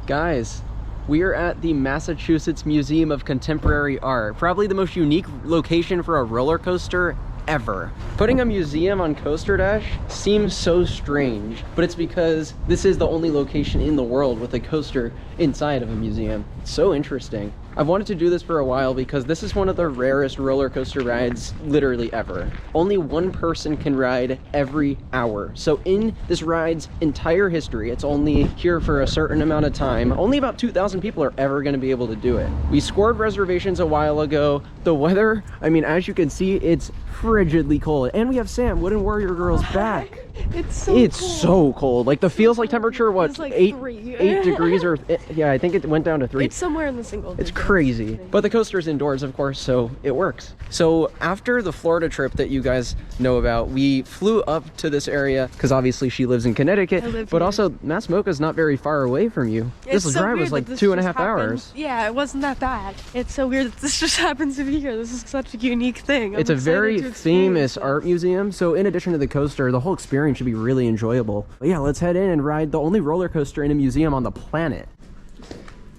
Guys, we are at the Massachusetts Museum of Contemporary Art. Probably the most unique location for a roller coaster ever. Putting a museum on Coaster Dash seems so strange, but it's because this is the only location in the world with a coaster inside of a museum. It's so interesting. I've wanted to do this for a while because this is one of the rarest roller coaster rides literally ever. Only one person can ride every hour. So in this ride's entire history, it's only here for a certain amount of time. Only about 2,000 people are ever going to be able to do it. We scored reservations a while ago. The weather, I mean, as you can see, it's frigidly cold. And we have Sam, Wooden Warrior Girl's back. It's so cold. Like the feels like temperature, what, like 8 degrees or yeah, I think it went down to 3. It's somewhere in the single digits. It's crazy. But the coaster is indoors, of course, so it works. So after the Florida trip that you guys know about, we flew up to this area because obviously she lives in Connecticut, but also Mass MoCA is not very far away from you. This drive was like 2.5 hours. Yeah, it wasn't that bad. It's so weird that this just happens to be here. This is such a unique thing. It's a very famous art museum, so in addition to the coaster, the whole experience should be really enjoyable. But yeah, let's head in and ride the only roller coaster in a museum on the planet.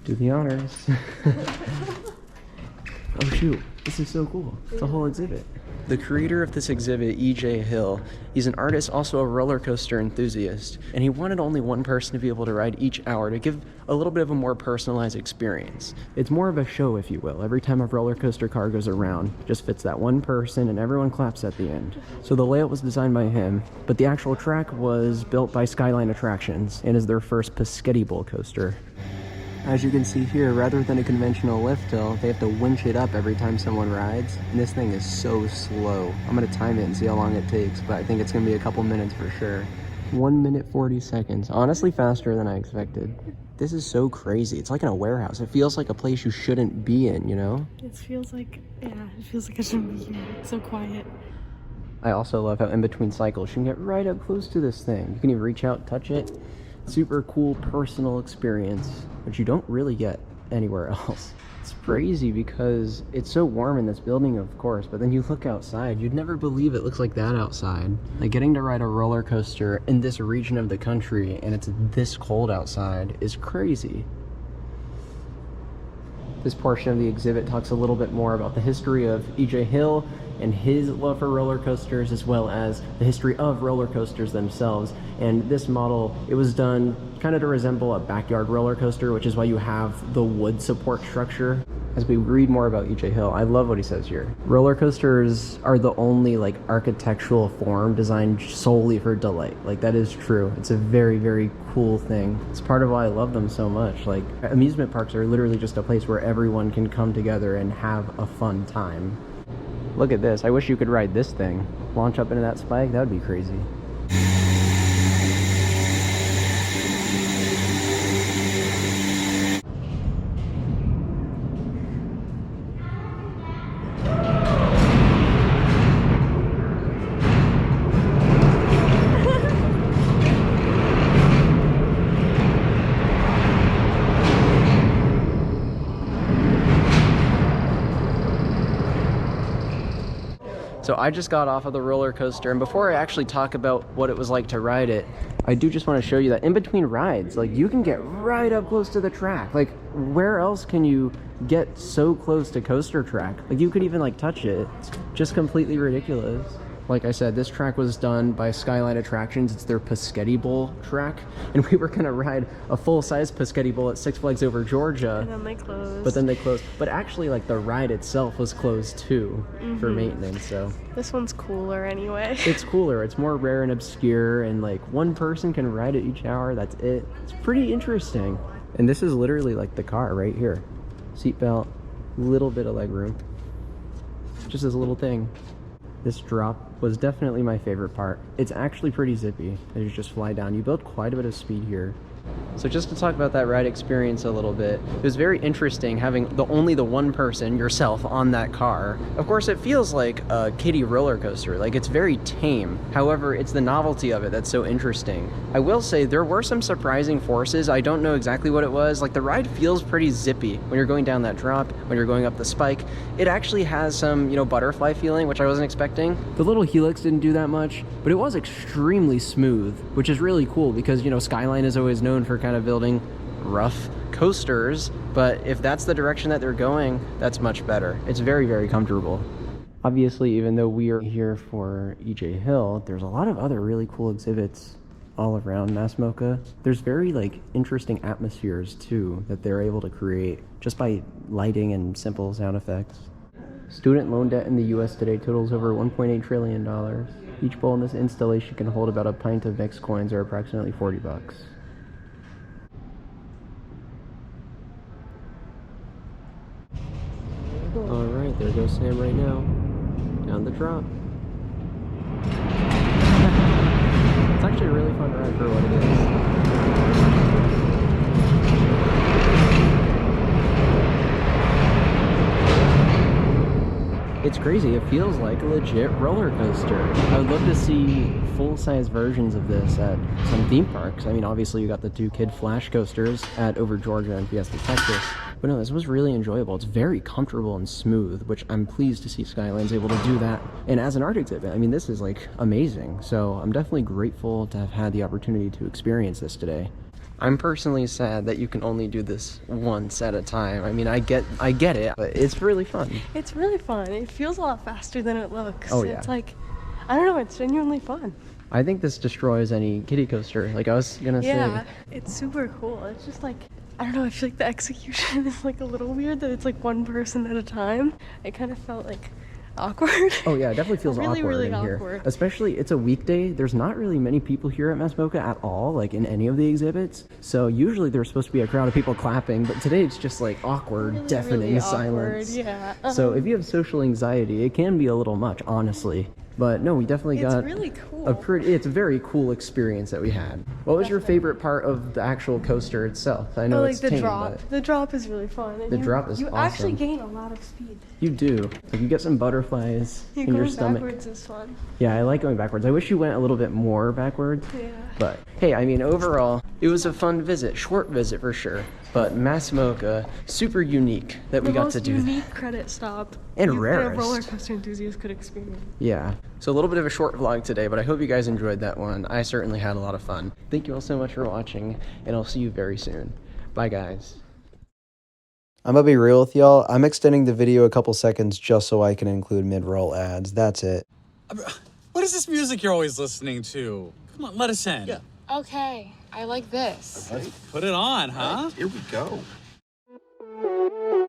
Do the honors. Oh shoot, this is so cool. It's a whole exhibit. The creator of this exhibit, E.J. Hill, he's an artist, also a roller coaster enthusiast, and he wanted only one person to be able to ride each hour to give a little bit of a more personalized experience. It's more of a show, if you will. Every time a roller coaster car goes around, just fits that one person and everyone claps at the end. So the layout was designed by him, but the actual track was built by Skyline Attractions and is their first Pescetti Bowl coaster. As you can see here, rather than a conventional lift hill, they have to winch it up every time someone rides. And this thing is so slow. I'm gonna time it and see how long it takes, but I think it's gonna be a couple minutes for sure. 1 minute 40 seconds. Honestly, faster than I expected. This is so crazy. It's like in a warehouse. It feels like a place you shouldn't be in, you know? It feels like, yeah, it feels like I shouldn't be here. It's so quiet. I also love how in between cycles, you can get right up close to this thing. You can even reach out, touch it. Super cool personal experience, which you don't really get anywhere else. It's crazy because it's so warm in this building, of course, but then you look outside, you'd never believe it looks like that outside. Like getting to ride a roller coaster in this region of the country and it's this cold outside is crazy. This portion of the exhibit talks a little bit more about the history of E.J. Hill and his love for roller coasters, as well as the history of roller coasters themselves. And this model, it was done kind of to resemble a backyard roller coaster, which is why you have the wood support structure. As we read more about E.J. Hill, I love what he says here. Roller coasters are the only like architectural form designed solely for delight. Like that is true. It's a very, very cool thing. It's part of why I love them so much. Like amusement parks are literally just a place where everyone can come together and have a fun time. Look at this. I wish you could ride this thing. Launch up into that spike, that would be crazy. So I just got off of the roller coaster, and before I actually talk about what it was like to ride it, I do just want to show you that in between rides, like you can get right up close to the track. Like where else can you get so close to coaster track? Like you could even like touch it. It's just completely ridiculous. Like I said, this track was done by Skyline Attractions. It's their Pescetti Bowl track. And we were gonna ride a full-size Pescetti Bowl at Six Flags Over Georgia. And then they closed. But then they closed. But actually, like the ride itself was closed too for maintenance, so. This one's cooler anyway. It's cooler. It's more rare and obscure, and like one person can ride it each hour. That's it. It's pretty interesting. And this is literally like the car right here. Seatbelt, little bit of leg room. Just this little thing. This drop was definitely my favorite part. It's actually pretty zippy as you just fly down. You build quite a bit of speed here. So just to talk about that ride experience a little bit, it was very interesting having only the one person, yourself, on that car. Of course, it feels like a kiddie roller coaster. Like, it's very tame. However, it's the novelty of it that's so interesting. I will say there were some surprising forces. I don't know exactly what it was. Like, the ride feels pretty zippy when you're going down that drop, when you're going up the spike. It actually has some, you know, butterfly feeling, which I wasn't expecting. The little helix didn't do that much, but it was extremely smooth, which is really cool because, you know, Skyline is always known for kind of building rough coasters, but if that's the direction that they're going, that's much better. It's very, very comfortable. Obviously, even though we are here for EJ Hill, there's a lot of other really cool exhibits all around Mass MoCA. There's very like interesting atmospheres too that they're able to create just by lighting and simple sound effects. Student loan debt in the US today totals over $1.8 trillion. Each bowl in this installation can hold about a pint of mixed coins, or approximately 40 bucks. Alright, there goes Sam right now. Down the drop. It's actually a really fun ride for what it is. It's crazy. It feels like a legit roller coaster. I would love to see full-size versions of this at some theme parks. I mean, obviously you got the 2 kid flash coasters at Over Georgia and Fiesta Texas. But no, this was really enjoyable. It's very comfortable and smooth, which I'm pleased to see Skyline's able to do that. And as an art exhibit, I mean, this is like amazing. So I'm definitely grateful to have had the opportunity to experience this today. I'm personally sad that you can only do this once at a time. I mean, I get it, but it's really fun. It's really fun. It feels a lot faster than it looks. Oh, yeah. It's like, I don't know, it's genuinely fun. I think this destroys any kiddie coaster. Like I was gonna say. Yeah, it's super cool. It's just like, I don't know, I feel like the execution is like a little weird that it's like one person at a time. It kind of felt like awkward. Oh yeah, it definitely feels really, awkward really in awkward. here. Especially, it's a weekday. There's not really many people here at Mass MoCA at all, like in any of the exhibits. So usually there's supposed to be a crowd of people clapping, but today it's just like awkward, Really, deafening really silence. awkward, yeah. So if you have social anxiety, it can be a little much, honestly. But no, we definitely got It's really cool. it's a very cool experience that we had. What was your favorite part of the actual coaster itself? I know Oh, it's like the tame, drop. but The drop is really fun. And The drop is You awesome. actually gain a lot of speed. you do. Like you get some butterflies in your Going stomach. backwards is fun. Yeah, I like going backwards. I wish you went a little bit more backwards. Yeah. But hey, I mean, overall, it was a fun visit. Short visit for sure. But Mass MoCA, super unique that we got to do. The most unique credit stop And a rarest. roller coaster enthusiast could experience. Yeah. So a little bit of a short vlog today, but I hope you guys enjoyed that one. I certainly had a lot of fun. Thank you all so much for watching, and I'll see you very soon. Bye, guys. I'm gonna be real with y'all. I'm extending the video a couple seconds just so I can include mid-roll ads. That's it. What is this music you're always listening to? Come on, let us in. Okay, I like this. Let's put it on, huh? Here we go.